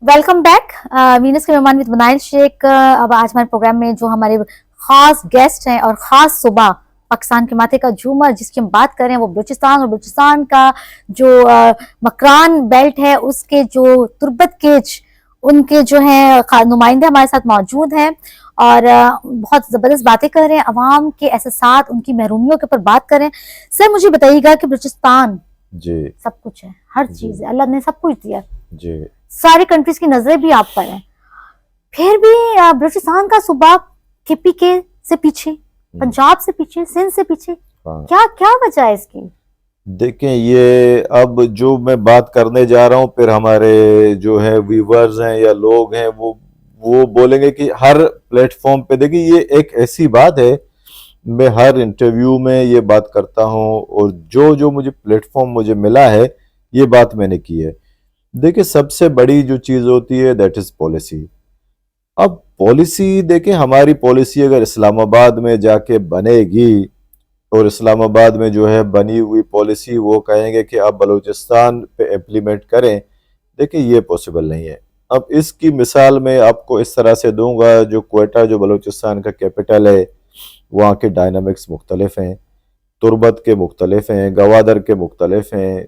Welcome back Venus के मेहमान with मनाइल Sheikh. अब आज हमारे प्रोग्राम में जो हमारे खास गेस्ट हैं और खास सुबह पाकिस्तान के माथे का झूमर जिसकी हम बात करें वो बलूचिस्तान, और बलूचिस्तान का जो मकरान बेल्ट है उसके जो तुर्बत केज उनके जो है नुमाइंदे हमारे साथ मौजूद हैं और बहुत ज़बरदस्त बातें कर रहे हैं, अवाम के एहसासात, उनकी महरूमियों के ऊपर बात कर रहे हैं। सर मुझे बताइएगा कि बलूचिस्तान जी सब कुछ है, हर जी चीज़ है, अल्लाह ने सब कुछ दिया, जी सारी कंट्रीज की नजरें भी आप पर हैं, फिर भी बलूचिस्तान का सूबा केपीके से पीछे, पंजाब से पीछे, सिंध से पीछे, हाँ। क्या क्या वजह है इसकी? देखें, ये अब जो मैं बात करने जा रहा हूँ फिर हमारे जो है व्यूवर्स हैं या लोग हैं वो बोलेंगे कि हर प्लेटफॉर्म पे, देखिए ये एक ऐसी बात है, मैं हर इंटरव्यू में ये बात करता हूँ और जो जो मुझे प्लेटफॉर्म मुझे मिला है ये बात मैंने की है। देखिए, सबसे बड़ी जो चीज़ होती है दैट इज़ पॉलिसी। अब पॉलिसी देखें, हमारी पॉलिसी अगर इस्लामाबाद में जाके बनेगी और इस्लामाबाद में जो है बनी हुई पॉलिसी वो कहेंगे कि आप बलूचिस्तान पे इम्प्लीमेंट करें, देखिए ये पॉसिबल नहीं है। अब इसकी मिसाल मैं आपको इस तरह से दूंगा, जो क्वेटा जो बलूचिस्तान का कैपिटल है वहाँ के डायनामिक्स मुख्तलिफ हैं, तुर्बत के मुख्तलिफ हैं, गवादर के मुख्तलिफ हैं,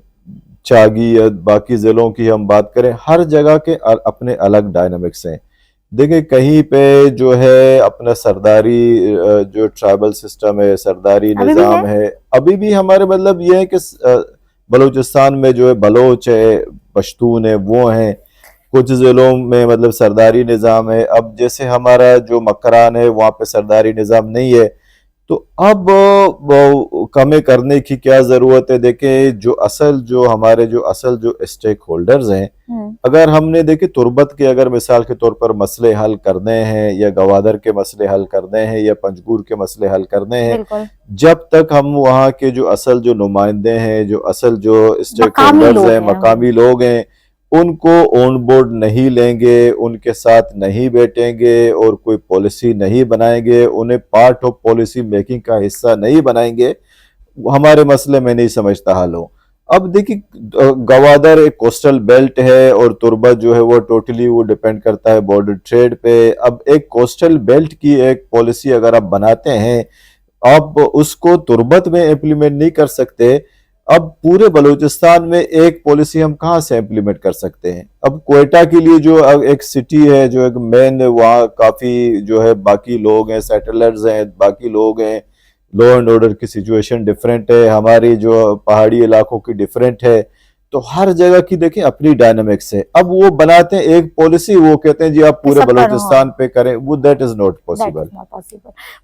चागी या बाकी ज़िलों की हम बात करें, हर जगह के अपने अलग डायनामिक्स हैं। देखिए, कहीं पे जो है अपना सरदारी जो ट्राइबल सिस्टम है, सरदारी अभी भी निज़ाम है, अभी भी हमारे मतलब ये है कि बलूचिस्तान में जो है बलोच है, पश्तून है, वो हैं। कुछ ज़िलों में मतलब सरदारी निज़ाम है। अब जैसे हमारा जो मकरान है वहाँ पे सरदारी निज़ाम नहीं है, तो अब कमें करने की क्या ज़रूरत है। देखें, हमारे जो असल जो स्टेक होल्डर्स हैं, अगर हमने देखे तुर्बत के अगर मिसाल के तौर पर मसले हल करने हैं या गवादर के मसले हल करने हैं या पंजगूर के मसले हल करने हैं, जब तक हम वहाँ के जो असल जो नुमाइंदे हैं, जो असल जो स्टेक होल्डर्स हैं, मकामी लोग हैं, उनको ऑन बोर्ड नहीं लेंगे, उनके साथ नहीं बैठेंगे और कोई पॉलिसी नहीं बनाएंगे, उन्हें पार्ट ऑफ पॉलिसी मेकिंग का हिस्सा नहीं बनाएंगे, हमारे मसले में नहीं समझता हल हो। अब देखिए, गवादर एक कोस्टल बेल्ट है और तुर्बत जो है वो टोटली वो डिपेंड करता है बॉर्डर ट्रेड पे। अब एक कोस्टल बेल्ट की एक पॉलिसी अगर आप बनाते हैं, आप उसको तुर्बत में इम्प्लीमेंट नहीं कर सकते, अब पूरे बलूचिस्तान में एक पॉलिसी हम कहाँ से इम्प्लीमेंट कर सकते हैं। अब क्वेटा के लिए जो एक सिटी है, जो एक मेन, वहाँ काफ़ी जो है बाकी लोग हैं, सेटलर्स हैं, बाकी लोग हैं, लॉ एंड ऑर्डर की सिचुएशन डिफरेंट है, हमारी जो पहाड़ी इलाकों की डिफरेंट है, तो हर जगह की देखें अपनी डायनामिक्स है। अब वो बनाते हैं एक पॉलिसी, वो कहते हैं जी आप पूरे बलूचिस्तान पे करें, वो दैट इज नॉट पॉसिबल।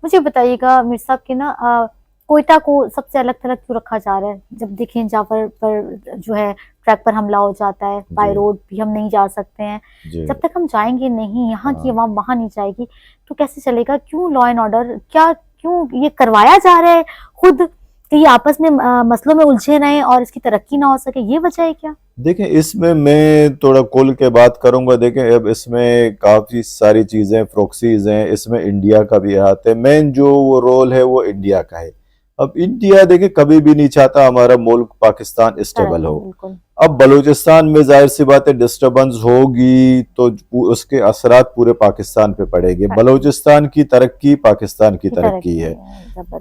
मुझे बताइएगा मीर साहब कि ना कोयटा को सबसे अलग थलग क्यों रखा जा रहा है? जब देखें जाफर पर जो है ट्रैक पर हमला हो जाता है, बाय रोड भी हम नहीं जा सकते हैं, जब तक हम जाएंगे नहीं, यहाँ की आवाम वहां नहीं जाएगी तो कैसे चलेगा? क्यों लॉ एंड ऑर्डर, क्या क्यों ये करवाया जा रहा है खुद कि ये आपस में मसलों में उलझे रहें और इसकी तरक्की ना हो सके, ये वजह है क्या? देखें, इसमें मैं थोड़ा खुल के बात करूंगा। देखें, अब इसमें काफ़ी सारी चीज़ें फ्रोक्सीज हैं, इसमें इंडिया का भी हाथ है, मेन जो वो रोल है वो इंडिया का है। अब इंडिया देखें कभी भी नहीं चाहता हमारा मुल्क पाकिस्तान स्टेबल हो। अब बलूचिस्तान में जाहिर सी बात है डिस्टर्बेंस होगी तो उसके असरात पूरे पाकिस्तान पे पड़ेंगे। बलूचिस्तान की तरक्की पाकिस्तान की तरक्की है,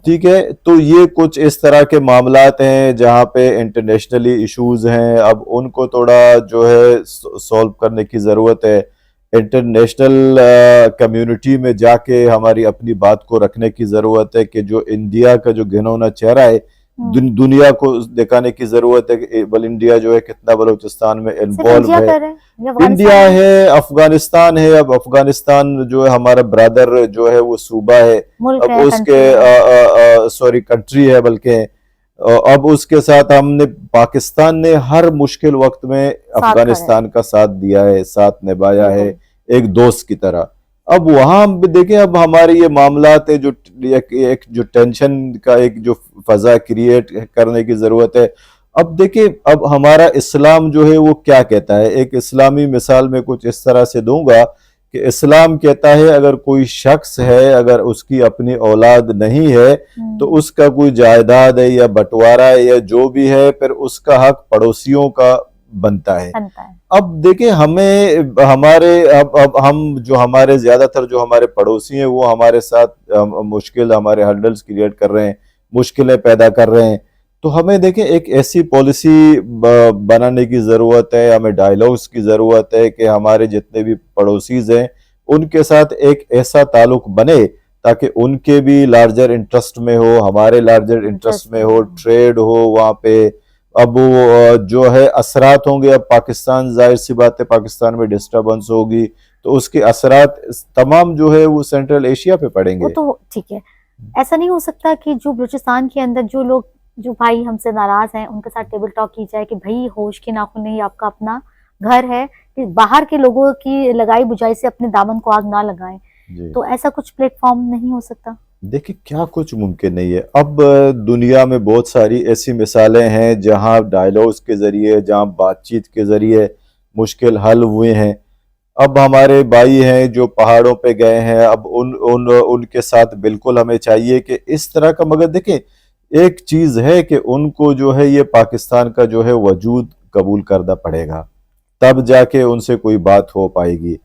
ठीक है। तो ये कुछ इस तरह के मामलात हैं जहाँ पे इंटरनेशनली इश्यूज हैं, अब उनको थोड़ा जो है सॉल्व करने की ज़रूरत है। इंटरनेशनल कम्युनिटी में जाके हमारी अपनी बात को रखने की ज़रूरत है कि जो इंडिया का जो घिनौना चेहरा है दुनिया को दिखाने की ज़रूरत है कि इंडिया जो है कितना बलूचिस्तान में इन्वॉल्व है। इंडिया है, अफगानिस्तान है। अब अफगानिस्तान जो है हमारा ब्रदर जो है वो सूबा है, अब उसके कंट्री है बल्कि, अब उसके साथ हमने पाकिस्तान ने हर मुश्किल वक्त में अफगानिस्तान का साथ दिया है, साथ निभाया है एक दोस्त की तरह। अब वहां हम देखें, अब हमारे ये मामलात है जो एक जो टेंशन का एक जो फजा क्रिएट करने की जरूरत है। अब देखिए, अब हमारा इस्लाम जो है वो क्या कहता है, एक इस्लामी मिसाल में कुछ इस तरह से दूंगा कि इस्लाम कहता है अगर कोई शख्स है, अगर उसकी अपनी औलाद नहीं है तो उसका कोई जायदाद है या बंटवारा है या जो भी है, फिर उसका हक पड़ोसियों का بنتا ہے. بنتا ہے. اب دیکھیں ہمیں ہمارے اب ہم جو ہمارے زیادہ تر جو ہمارے پڑوسی ہیں وہ ہمارے ساتھ مشکل ہمارے ہرڈلز کریٹ کر رہے ہیں, مشکلیں پیدا کر رہے ہیں. تو ہمیں دیکھیں ایک ایسی پالیسی بنانے کی ضرورت ہے, ہمیں ڈائیلاگس کی ضرورت ہے کہ ہمارے جتنے بھی پڑوسیز ہیں ان کے ساتھ ایک ایسا تعلق بنے تاکہ ان کے بھی لارجر انٹرسٹ میں ہو, ہمارے لارجر انٹرسٹ میں ہو, ٹریڈ ہو وہاں پہ. اب وہ جو ہے اثرات ہوں گے, اب پاکستان ظاہر سی بات ہے پاکستان میں ڈسٹربنس ہوگی تو اس کے اثرات تمام جو ہے وہ سینٹرل ایشیا پہ پڑیں وہ گے. تو ٹھیک ہے, ایسا نہیں ہو سکتا کہ جو بلوچستان کے اندر جو لوگ جو بھائی ہم سے ناراض ہیں ان کے ساتھ ٹیبل ٹاک کی جائے کہ بھائی ہوش کے ناخن نہیں, آپ کا اپنا گھر ہے, کہ باہر کے لوگوں کی لگائی بجائی سے اپنے دامن کو آگ نہ لگائیں. تو ایسا کچھ پلیٹ فارم نہیں ہو سکتا؟ دیکھیں کیا کچھ ممکن نہیں ہے. اب دنیا میں بہت ساری ایسی مثالیں ہیں جہاں ڈائیلاگس کے ذریعے, جہاں بات چیت کے ذریعے مشکل حل ہوئے ہیں. اب ہمارے بھائی ہیں جو پہاڑوں پہ گئے ہیں, اب ان کے ساتھ بالکل ہمیں چاہیے کہ اس طرح کا, مگر دیکھیں ایک چیز ہے کہ ان کو جو ہے یہ پاکستان کا جو ہے وجود قبول کرنا پڑے گا, تب جا کے ان سے کوئی بات ہو پائے گی.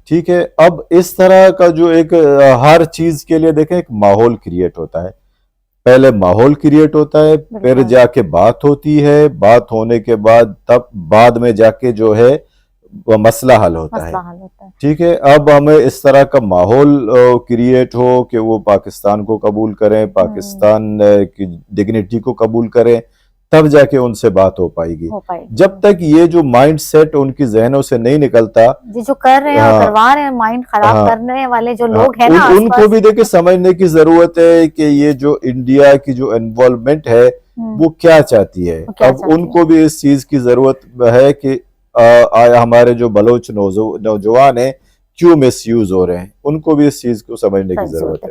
ٹھیک ہے, اب اس طرح کا جو ایک ہر چیز کے لیے دیکھیں ایک ماحول کریٹ ہوتا ہے, پہلے ماحول کریٹ ہوتا ہے پھر جا کے بات ہوتی ہے, بات ہونے کے بعد تب بعد میں جا کے جو ہے مسئلہ حل ہوتا ہے. ٹھیک ہے, اب ہمیں اس طرح کا ماحول کریٹ ہو کہ وہ پاکستان کو قبول کریں, پاکستان کی ڈگنیٹی کو قبول کریں, تب جا کے ان سے بات ہو پائے گی. جب تک یہ جو مائنڈ سیٹ ان کی ذہنوں سے نہیں نکلتا, جو کر رہے ہیں اور کروا رہے ہیں مائنڈ خراب کرنے والے جو لوگ ہیں نا, ان کو بھی دیکھیں سمجھنے کی ضرورت ہے کہ یہ جو انڈیا کی جو انوالومنٹ ہے وہ کیا چاہتی ہے. اب ان کو بھی اس چیز کی ضرورت ہے کہ ہمارے جو بلوچ نوجوان ہیں کیوں مس یوز ہو رہے ہیں, ان کو بھی اس چیز کو سمجھنے کی ضرورت ہے.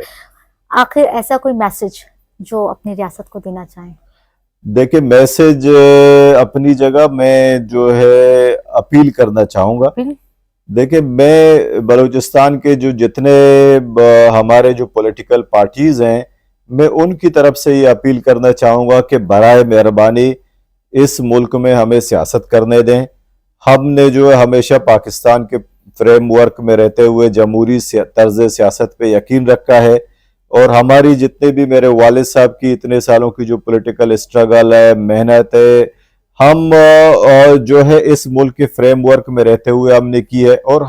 آخر ایسا کوئی میسج جو اپنی ریاست کو دینا چاہیں؟ دیکھیں میسج اپنی جگہ میں جو ہے اپیل کرنا چاہوں گا. دیکھیں میں بلوچستان کے جو جتنے ہمارے جو پولیٹیکل پارٹیز ہیں, میں ان کی طرف سے یہ اپیل کرنا چاہوں گا کہ برائے مہربانی اس ملک میں ہمیں سیاست کرنے دیں. ہم نے جو ہے ہمیشہ پاکستان کے فریم ورک میں رہتے ہوئے جمہوری طرز سیاست پہ یقین رکھا ہے, اور ہماری جتنے بھی میرے والد صاحب کی اتنے سالوں کی جو پولیٹیکل اسٹرگل ہے, محنت ہے, ہم جو ہے اس ملک کے فریم ورک میں رہتے ہوئے ہم نے کی ہے. اور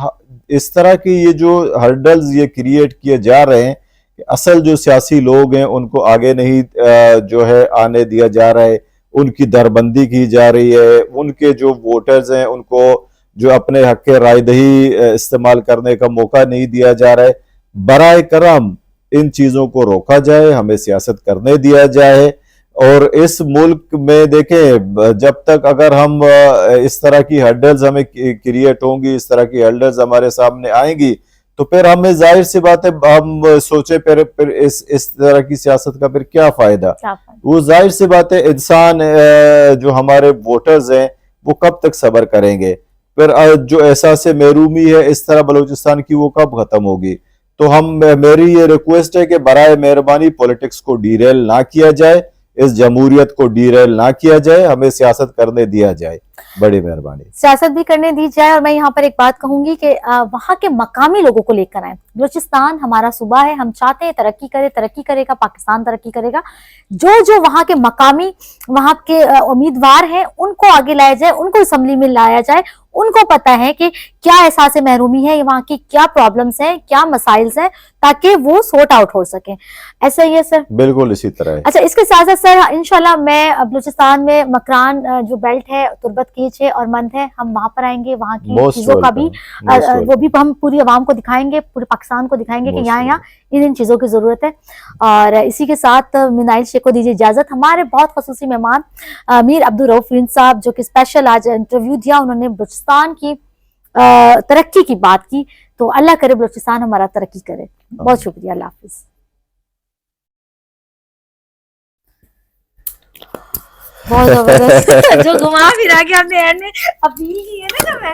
اس طرح کی یہ جو ہرڈلز یہ کریٹ کیے جا رہے ہیں کہ اصل جو سیاسی لوگ ہیں ان کو آگے نہیں جو ہے آنے دیا جا رہا ہے, ان کی دربندی کی جا رہی ہے, ان کے جو ووٹرز ہیں ان کو جو اپنے حق رائے دہی استعمال کرنے کا موقع نہیں دیا جا رہا ہے. برائے کرم ان چیزوں کو روکا جائے, ہمیں سیاست کرنے دیا جائے. اور اس ملک میں دیکھیں جب تک اگر ہم اس طرح کی ہرڈلز ہمیں کریٹ ہوں گی, اس طرح کی ہرڈلز ہمارے سامنے آئیں گی, تو پھر ہمیں ظاہر سی بات ہے ہم سوچیں پھر اس طرح کی سیاست کا پھر کیا فائدہ. وہ ظاہر سی بات ہے انسان جو ہمارے ووٹرز ہیں وہ کب تک صبر کریں گے, پھر جو احساس محرومی ہے اس طرح بلوچستان کی وہ کب ختم ہوگی. تو میری یہ ریکویسٹ ہے کہ برائے مہربانی پولیٹکس کو ڈیریل نہ کیا جائے, اس جمہوریت کو ڈیریل نہ کیا جائے, ہمیں سیاست کرنے دیا جائے. بڑی مہربانی, سیاست بھی کرنے دی جائے. اور میں یہاں پر ایک بات کہوں گی کہ وہاں کے مقامی لوگوں کو لے کر آئیں. بلوچستان ہمارا صوبہ ہے, ہم چاہتے ہیں ترقی کرے گا, پاکستان ترقی کرے گا. جو وہاں کے مقامی وہاں کے امیدوار ہیں ان کو آگے لایا جائے, ان کو اسمبلی میں لایا جائے. ان کو پتا ہے کہ کیا احساس محرومی ہے, وہاں کی کیا پرابلمز ہیں, کیا مسائل ہیں, تاکہ وہ سورٹ آؤٹ ہو سکیں. ایسا ہی ہے سر؟ بالکل اسی طرح ہے. اچھا, اس کے ساتھ ساتھ سر انشاءاللہ میں بلوچستان میں مکران جو بیلٹ ہے, تربت کیچ ہے اور مند ہے, ہم وہاں پر آئیں گے, وہاں کی چیزوں کا بھی وہ بھی ہم پوری عوام کو دکھائیں گے, پورے پاکستان کو دکھائیں گے کہ یہاں ان چیزوں کی ضرورت ہے. اور اسی کے ساتھ منائل شیخ کو دیجیے اجازت. ہمارے بہت خصوصی مہمان میر عبدالرؤف صاحب جو کہ اسپیشل آج انٹرویو دیا, انہوں نے بلوچستان کی ترقی کی بات کی. تو اللہ کرے بلوچستان ہمارا ترقی کرے. بہت شکریہ, اللہ حافظ. بہت زبردست جو گھما پھرا کے ہم نے اپیل کی ہے نا.